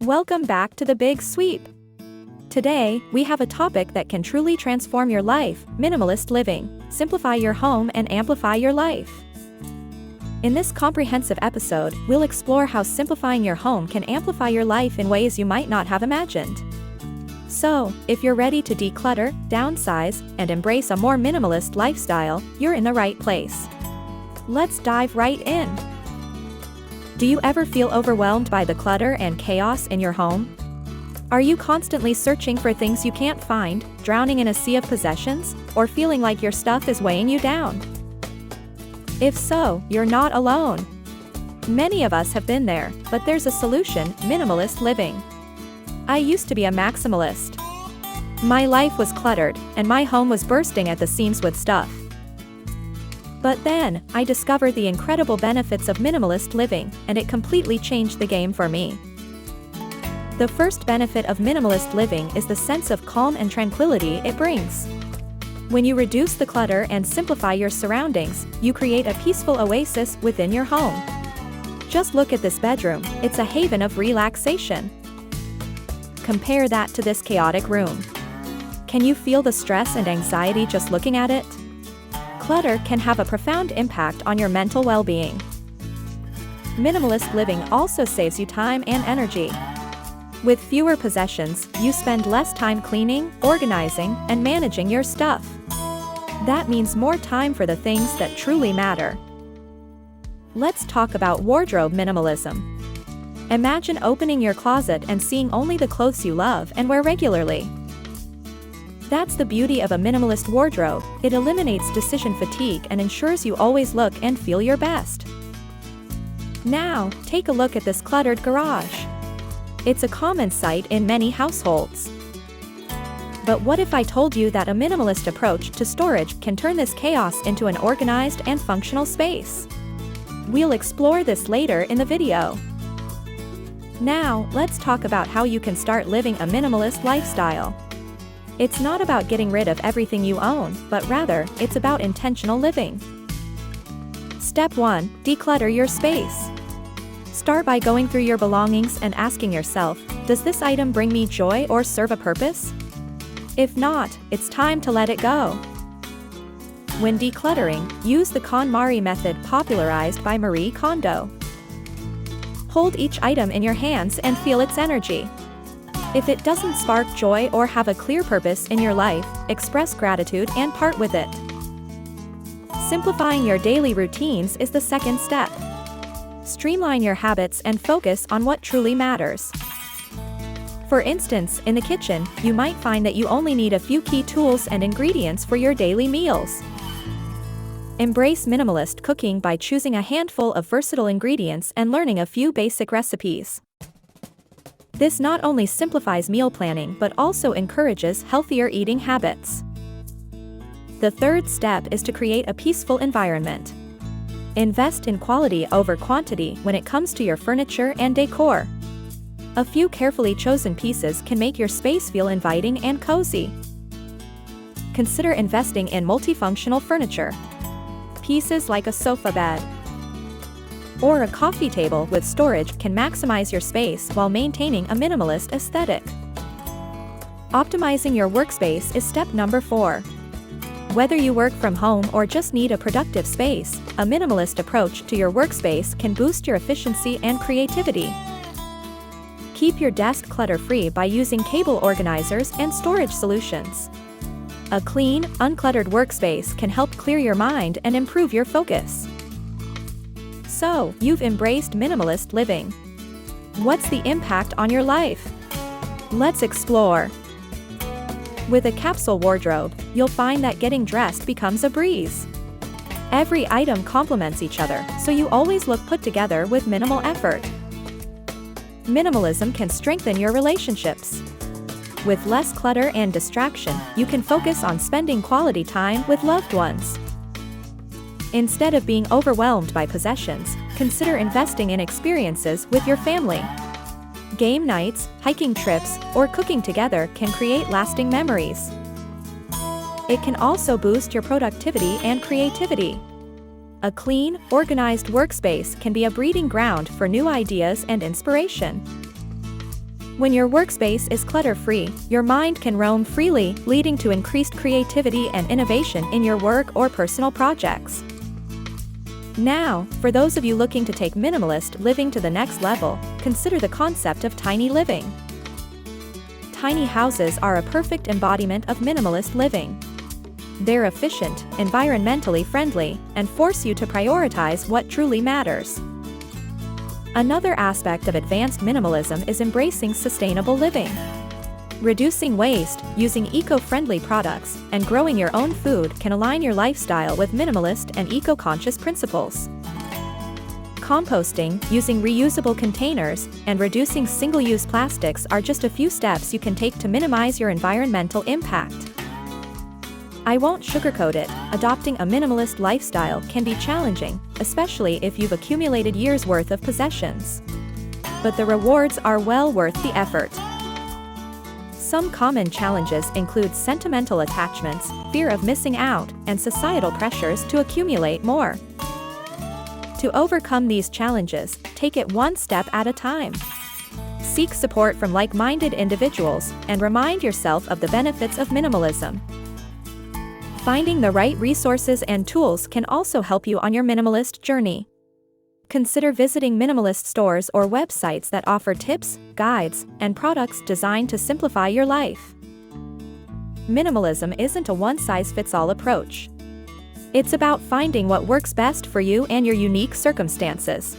Welcome back to the Big Sweep. Today, we have a topic that can truly transform your life: minimalist living. Simplify your home and amplify your life. In this comprehensive episode, we'll explore how simplifying your home can amplify your life in ways you might not have imagined. So, if you're ready to declutter, downsize, and embrace a more minimalist lifestyle, you're in the right place. Let's dive right in. Do you ever feel overwhelmed by the clutter and chaos in your home? Are you constantly searching for things you can't find, drowning in a sea of possessions, or feeling like your stuff is weighing you down? If so, you're not alone. Many of us have been there, but there's a solution: minimalist living. I used to be a maximalist. My life was cluttered, and my home was bursting at the seams with stuff. But then, I discovered the incredible benefits of minimalist living, and it completely changed the game for me. The first benefit of minimalist living is the sense of calm and tranquility it brings. When you reduce the clutter and simplify your surroundings, you create a peaceful oasis within your home. Just look at this bedroom, it's a haven of relaxation. Compare that to this chaotic room. Can you feel the stress and anxiety just looking at it? Clutter can have a profound impact on your mental well-being. Minimalist living also saves you time and energy. With fewer possessions, you spend less time cleaning, organizing, and managing your stuff. That means more time for the things that truly matter. Let's talk about wardrobe minimalism. Imagine opening your closet and seeing only the clothes you love and wear regularly. That's the beauty of a minimalist wardrobe. It eliminates decision fatigue and ensures you always look and feel your best. Now, take a look at this cluttered garage. It's a common sight in many households. But what if I told you that a minimalist approach to storage can turn this chaos into an organized and functional space? We'll explore this later in the video. Now, let's talk about how you can start living a minimalist lifestyle. It's not about getting rid of everything you own, but rather, it's about intentional living. Step 1. Declutter your space. Start by going through your belongings and asking yourself, does this item bring me joy or serve a purpose? If not, it's time to let it go. When decluttering, use the KonMari method popularized by Marie Kondo. Hold each item in your hands and feel its energy. If it doesn't spark joy or have a clear purpose in your life, express gratitude and part with it. Simplifying your daily routines is the second step. Streamline your habits and focus on what truly matters. For instance, in the kitchen, you might find that you only need a few key tools and ingredients for your daily meals. Embrace minimalist cooking by choosing a handful of versatile ingredients and learning a few basic recipes. This not only simplifies meal planning but also encourages healthier eating habits. The third step is to create a peaceful environment. Invest in quality over quantity when it comes to your furniture and decor. A few carefully chosen pieces can make your space feel inviting and cozy. Consider investing in multifunctional furniture. Pieces like a sofa bed or a coffee table with storage can maximize your space while maintaining a minimalist aesthetic. Optimizing your workspace is step number 4. Whether you work from home or just need a productive space, a minimalist approach to your workspace can boost your efficiency and creativity. Keep your desk clutter-free by using cable organizers and storage solutions. A clean, uncluttered workspace can help clear your mind and improve your focus. So, you've embraced minimalist living. What's the impact on your life? Let's explore. With a capsule wardrobe, you'll find that getting dressed becomes a breeze. Every item complements each other, so you always look put together with minimal effort. Minimalism can strengthen your relationships. With less clutter and distraction, you can focus on spending quality time with loved ones. Instead of being overwhelmed by possessions, consider investing in experiences with your family. Game nights, hiking trips, or cooking together can create lasting memories. It can also boost your productivity and creativity. A clean, organized workspace can be a breeding ground for new ideas and inspiration. When your workspace is clutter-free, your mind can roam freely, leading to increased creativity and innovation in your work or personal projects. Now, for those of you looking to take minimalist living to the next level, consider the concept of tiny living. Tiny houses are a perfect embodiment of minimalist living. They're efficient, environmentally friendly, and force you to prioritize what truly matters. Another aspect of advanced minimalism is embracing sustainable living. Reducing waste, using eco-friendly products, and growing your own food can align your lifestyle with minimalist and eco-conscious principles. Composting, using reusable containers, and reducing single-use plastics are just a few steps you can take to minimize your environmental impact. I won't sugarcoat it, adopting a minimalist lifestyle can be challenging, especially if you've accumulated years' worth of possessions. But the rewards are well worth the effort. Some common challenges include sentimental attachments, fear of missing out, and societal pressures to accumulate more. To overcome these challenges, take it one step at a time. Seek support from like-minded individuals, and remind yourself of the benefits of minimalism. Finding the right resources and tools can also help you on your minimalist journey. Consider visiting minimalist stores or websites that offer tips, guides, and products designed to simplify your life. Minimalism isn't a one-size-fits-all approach. It's about finding what works best for you and your unique circumstances.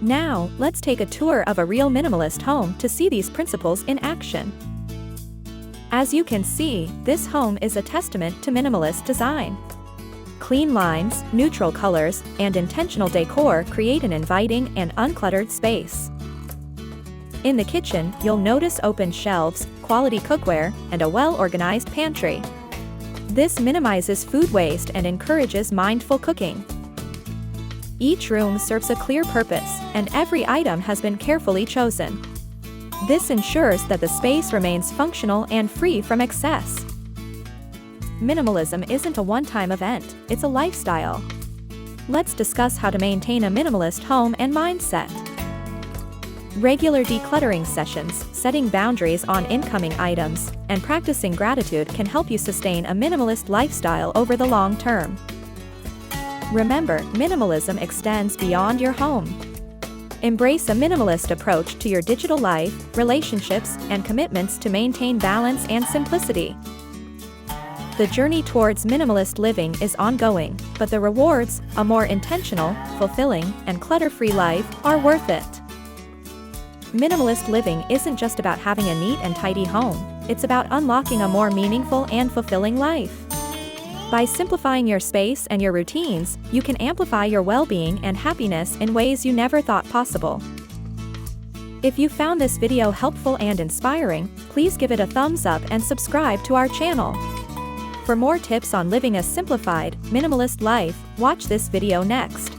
Now, let's take a tour of a real minimalist home to see these principles in action. As you can see, this home is a testament to minimalist design. Clean lines, neutral colors, and intentional decor create an inviting and uncluttered space. In the kitchen, you'll notice open shelves, quality cookware, and a well-organized pantry. This minimizes food waste and encourages mindful cooking. Each room serves a clear purpose, and every item has been carefully chosen. This ensures that the space remains functional and free from excess. Minimalism isn't a one-time event, it's a lifestyle. Let's discuss how to maintain a minimalist home and mindset. Regular decluttering sessions, setting boundaries on incoming items, and practicing gratitude can help you sustain a minimalist lifestyle over the long term. Remember, minimalism extends beyond your home. Embrace a minimalist approach to your digital life, relationships, and commitments to maintain balance and simplicity. The journey towards minimalist living is ongoing, but the rewards, a more intentional, fulfilling, and clutter-free life, are worth it. Minimalist living isn't just about having a neat and tidy home, it's about unlocking a more meaningful and fulfilling life. By simplifying your space and your routines, you can amplify your well-being and happiness in ways you never thought possible. If you found this video helpful and inspiring, please give it a thumbs up and subscribe to our channel. For more tips on living a simplified, minimalist life, watch this video next.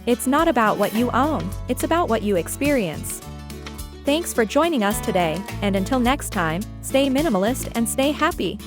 It's not about what you own, it's about what you experience. Thanks for joining us today, and until next time, stay minimalist and stay happy.